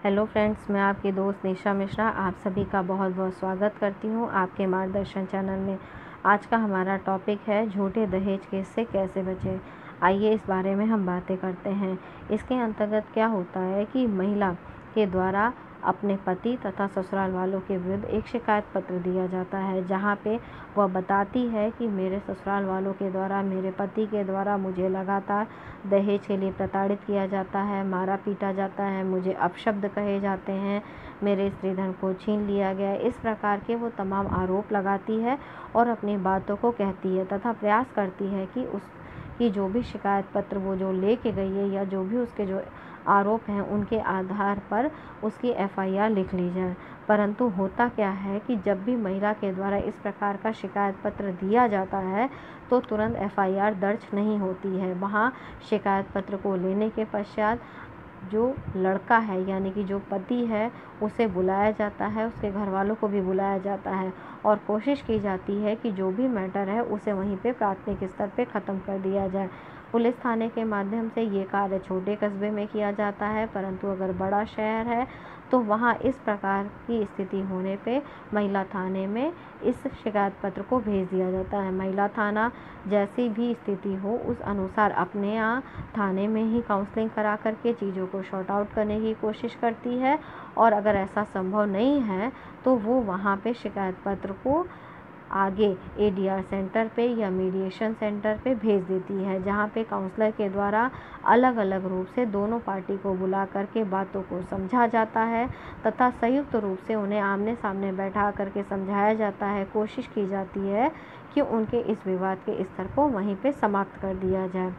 Hello friends, मैं आपकी दोस्त निशा मिश्रा आप सभी का बहुत बहुत स्वागत करती हूँ आपके मार्गदर्शन चैनल में। आज का हमारा टॉपिक है झूठे दहेज केस से कैसे बचें। आइए इस बारे में हम बातें करते हैं। इसके अंतर्गत क्या होता है कि महिला के द्वारा अपने पति तथा ससुराल वालों के विरुद्ध एक शिकायत पत्र दिया जाता है, जहाँ पे वह बताती है कि मेरे ससुराल वालों के द्वारा, मेरे पति के द्वारा मुझे लगातार दहेज के लिए प्रताड़ित किया जाता है, मारा पीटा जाता है, मुझे अपशब्द कहे जाते हैं, मेरे स्त्री धन को छीन लिया गया। इस प्रकार के वो तमाम आरोप लगाती है और अपनी बातों को कहती है तथा प्रयास करती है कि उसकी जो भी शिकायत पत्र वो जो लेके गई है या जो भी उसके जो आरोप हैं उनके आधार पर उसकी एफआईआर लिख ली जाए। परंतु होता क्या है कि जब भी महिला के द्वारा इस प्रकार का शिकायत पत्र दिया जाता है तो तुरंत एफआईआर दर्ज नहीं होती है। वहाँ शिकायत पत्र को लेने के पश्चात जो लड़का है यानी कि जो पति है उसे बुलाया जाता है, उसके घर वालों को भी बुलाया जाता है और कोशिश की जाती है कि जो भी मैटर है उसे वहीं पे प्राथमिक स्तर पे ख़त्म कर दिया जाए। पुलिस थाने के माध्यम से ये कार्य छोटे कस्बे में किया जाता है, परंतु अगर बड़ा शहर है तो वहाँ इस प्रकार की स्थिति होने पे महिला थाने में इस शिकायत पत्र को भेज दिया जाता है। महिला थाना जैसी भी स्थिति हो उस अनुसार अपने यहाँ थाने में ही काउंसलिंग करा करके चीज़ों को शॉर्ट आउट करने की कोशिश करती है और अगर ऐसा संभव नहीं है तो वो वहाँ पे शिकायत पत्र को आगे एडीआर सेंटर पे या मीडिएशन सेंटर पे भेज देती है, जहाँ पे काउंसलर के द्वारा अलग अलग रूप से दोनों पार्टी को बुला करके बातों को समझा जाता है तथा संयुक्त रूप से उन्हें आमने सामने बैठा करके समझाया जाता है। कोशिश की जाती है कि उनके इस विवाद के स्तर को वहीं पे समाप्त कर दिया जाए।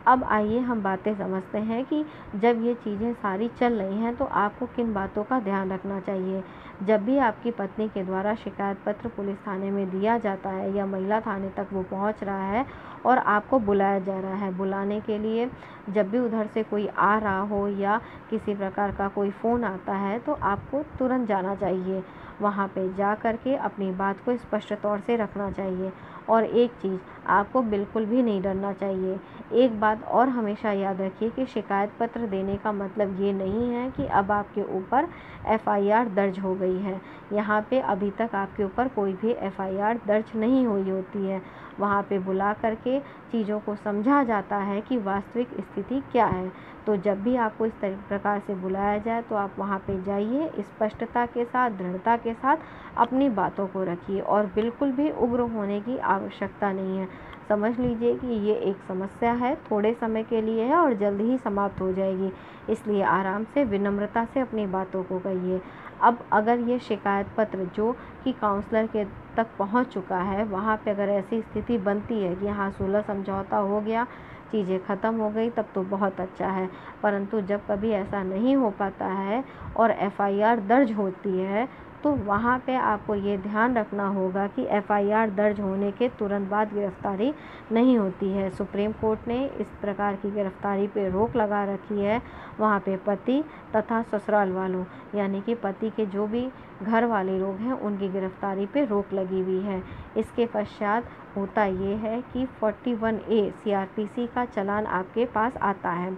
अब आइए हम बातें समझते हैं कि जब ये चीज़ें सारी चल रही हैं तो आपको किन बातों का ध्यान रखना चाहिए। जब भी आपकी पत्नी के द्वारा शिकायत पत्र पुलिस थाने में दिया जाता है या महिला थाने तक वो पहुंच रहा है और आपको बुलाया जा रहा है, बुलाने के लिए जब भी उधर से कोई आ रहा हो या किसी प्रकार का कोई फ़ोन आता है तो आपको तुरंत जाना चाहिए। वहाँ पे जा कर के अपनी बात को स्पष्ट तौर से रखना चाहिए और एक चीज़ आपको बिल्कुल भी नहीं डरना चाहिए। एक बात और हमेशा याद रखिए कि शिकायत पत्र देने का मतलब ये नहीं है कि अब आपके ऊपर एफआईआर दर्ज हो गई है। यहाँ पे अभी तक आपके ऊपर कोई भी एफआईआर दर्ज नहीं हुई होती है। वहाँ पे बुला करके चीज़ों को समझा जाता है कि वास्तविक स्थिति क्या है। तो जब भी आपको इस प्रकार से बुलाया जाए तो आप वहाँ पे जाइए, स्पष्टता के साथ, दृढ़ता के साथ अपनी बातों को रखिए और बिल्कुल भी उग्र होने की आवश्यकता नहीं है। समझ लीजिए कि ये एक समस्या है, थोड़े समय के लिए है और जल्द ही समाप्त हो जाएगी, इसलिए आराम से विनम्रता से अपनी बातों को कहिए। अब अगर ये शिकायत पत्र जो कि काउंसलर के तक पहुंच चुका है, वहाँ पे अगर ऐसी स्थिति बनती है कि हाँ सुलह समझौता हो गया, चीज़ें ख़त्म हो गई, तब तो बहुत अच्छा है। परंतु जब कभी ऐसा नहीं हो पाता है और एफआईआर दर्ज होती है तो वहाँ पे आपको ये ध्यान रखना होगा कि एफआईआर दर्ज होने के तुरंत बाद गिरफ्तारी नहीं होती है। सुप्रीम कोर्ट ने इस प्रकार की गिरफ्तारी पे रोक लगा रखी है। वहाँ पे पति तथा ससुराल वालों यानी कि पति के जो भी घर वाले लोग हैं उनकी गिरफ्तारी पे रोक लगी हुई है। इसके पश्चात होता ये है कि 41A सीआरपीसी का चालान आपके पास आता है।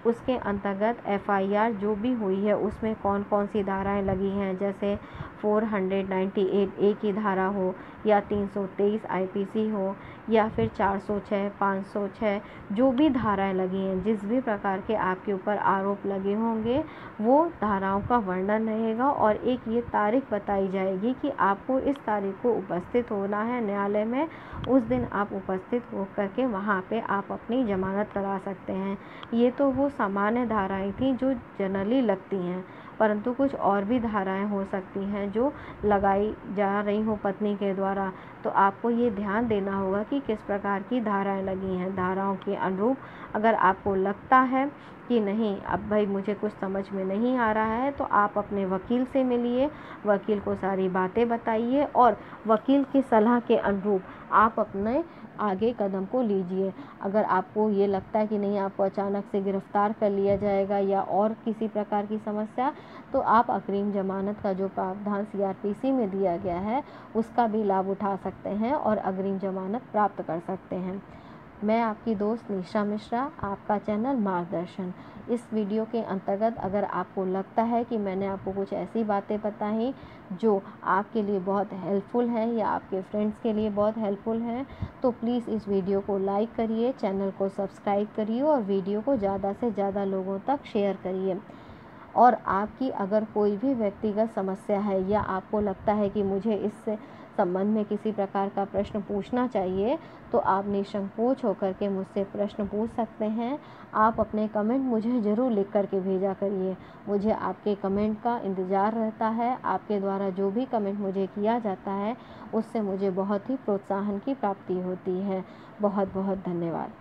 उसके अंतर्गत एफआईआर जो भी हुई है उसमें कौन कौन सी धाराएं लगी हैं, जैसे 498A की धारा हो या 323 आईपीसी हो या फिर 406, 506, जो भी धाराएं लगी हैं, जिस भी प्रकार के आपके ऊपर आरोप लगे होंगे वो धाराओं का वर्णन रहेगा और एक ये तारीख बताई जाएगी कि आपको इस तारीख को उपस्थित होना है न्यायालय में। उस दिन आप उपस्थित होकर के वहाँ पे आप अपनी जमानत करा सकते हैं। ये तो वो सामान्य धाराएं थी जो जनरली लगती हैं, परंतु कुछ और भी धाराएं हो सकती हैं जो लगाई जा रही हो पत्नी के द्वारा। तो आपको ये ध्यान देना होगा कि किस प्रकार की धाराएं लगी हैं। धाराओं के अनुरूप अगर आपको लगता है कि नहीं अब भाई मुझे कुछ समझ में नहीं आ रहा है तो आप अपने वकील से मिलिए, वकील को सारी बातें बताइए और वकील की सलाह के अनुरूप आप अपने आगे कदम को लीजिए। अगर आपको ये लगता है कि नहीं आपको अचानक से गिरफ्तार कर लिया जाएगा या और किसी प्रकार की समस्या, तो आप अग्रिम जमानत का जो प्रावधान सीआरपीसी में दिया गया है उसका भी लाभ उठा सकते हैं और अग्रिम जमानत प्राप्त कर सकते हैं। मैं आपकी दोस्त निशा मिश्रा, आपका चैनल मार्गदर्शन। इस वीडियो के अंतर्गत अगर आपको लगता है कि मैंने आपको कुछ ऐसी बातें बताई जो आपके लिए बहुत हेल्पफुल है या आपके फ्रेंड्स के लिए बहुत हेल्पफुल है, तो प्लीज़ इस वीडियो को लाइक करिए, चैनल को सब्सक्राइब करिए और वीडियो को ज़्यादा से ज़्यादा लोगों तक शेयर करिए। और आपकी अगर कोई भी व्यक्तिगत समस्या है या आपको लगता है कि मुझे इस संबंध में किसी प्रकार का प्रश्न पूछना चाहिए, तो आप निसंकोच होकर के मुझसे प्रश्न पूछ सकते हैं। आप अपने कमेंट मुझे ज़रूर लिख कर के भेजा करिए। मुझे आपके कमेंट का इंतज़ार रहता है। आपके द्वारा जो भी कमेंट मुझे किया जाता है, उससे मुझे बहुत ही प्रोत्साहन की प्राप्ति होती है। बहुत बहुत धन्यवाद।